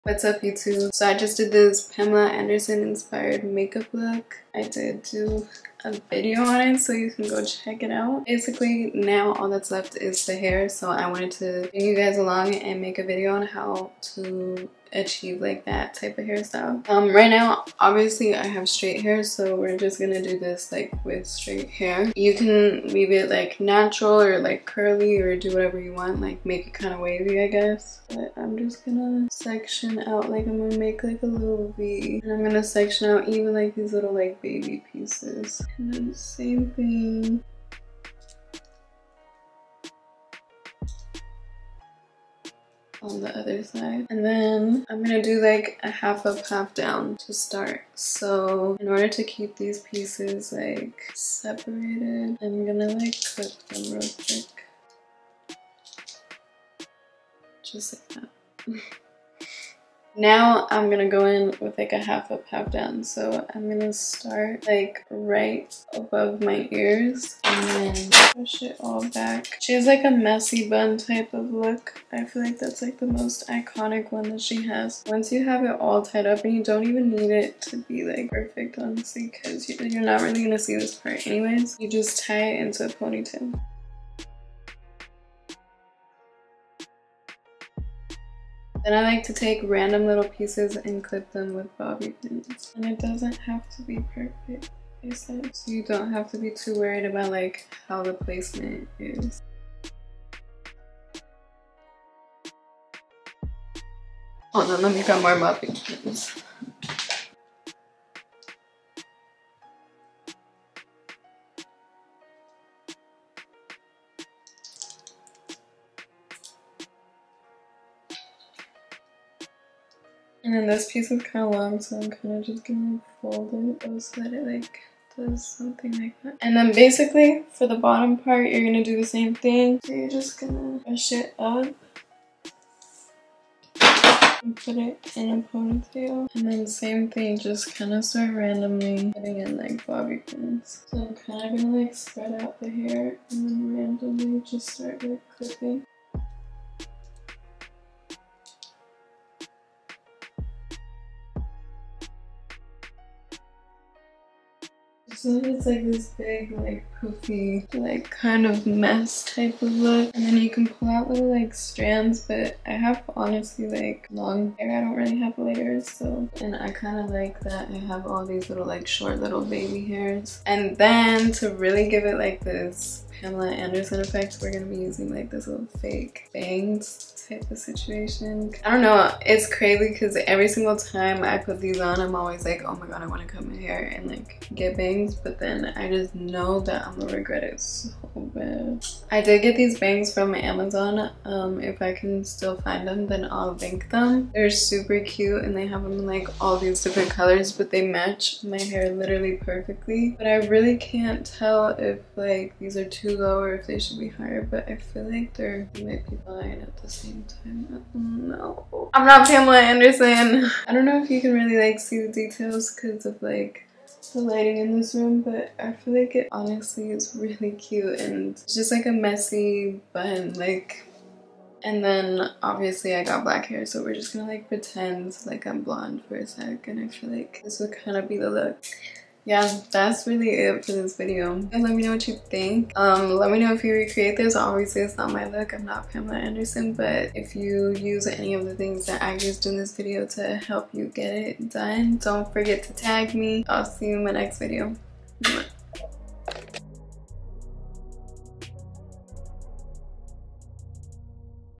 What's up YouTube? So I just did this Pamela Anderson inspired makeup look. I did do a video on it, so you can go check it out. Basically now all that's left is the hair, so I wanted to bring you guys along and make a video on how to achieve like that type of hairstyle. Right now obviously I have straight hair, so we're just gonna do this like with straight hair. You can leave it like natural or like curly or do whatever you want, like make it kind of wavy I guess, but I'm just gonna section out, like I'm gonna make like a little V, and I'm gonna section out even like these little like baby pieces, and then same thing on the other side. And then I'm gonna do like a half up, half down to start. So in order to keep these pieces like separated, I'm gonna like clip them real quick. Just like that. Now I'm gonna go in with like a half up, half down. So I'm gonna start like right above my ears and then push it all back. She has like a messy bun type of look. I feel like that's like the most iconic one that she has. Once you have it all tied up, and you don't even need it to be like perfect honestly, because you're not really gonna see this part anyways. You just tie it into a ponytail. Then I like to take random little pieces and clip them with bobby pins. And it doesn't have to be perfect, I said. So you don't have to be too worried about like how the placement is. Hold on, let me grab more bobby pins. And then this piece is kind of long, so I'm kind of just gonna fold it so that it like does something like that. And then basically for the bottom part, you're gonna do the same thing. So you're just gonna brush it up and put it in a ponytail. And then same thing, just kind of start randomly putting in like bobby pins. So I'm kind of gonna like spread out the hair and then randomly just start like clipping. So it's like this big, like poofy, like kind of mess type of look. And then you can pull out little like strands, but I have honestly like long hair. I don't really have layers, so. And I kind of like that I have all these little like short little baby hairs. And then to really give it like this Pamela Anderson effect, we're gonna be using like this little fake bangs type of situation. I don't know, it's crazy because every single time I put these on, I'm always like, oh my god, I want to cut my hair and like get bangs, but then I just know that I'm gonna regret it so bad. I did get these bangs from Amazon. If I can still find them, then I'll link them. They're super cute and they have them in like all these different colors, but they match my hair literally perfectly. But I really can't tell if like these are too low or if they should be higher, but I feel like they might be fine at the same time. No, I'm not Pamela Anderson. I don't know if you can really like see the details because of like the lighting in this room, but I feel like it honestly is really cute and it's just like a messy bun, like. And then obviously I got black hair, so we're just gonna like pretend like I'm blonde for a sec, and I feel like this would kind of be the look. Yeah, that's really it for this video. And let me know what you think. Let me know if you recreate this. Obviously it's not my look, I'm not Pamela Anderson, but if you use any of the things that I used in this video to help you get it done, don't forget to tag me. I'll see you in my next video.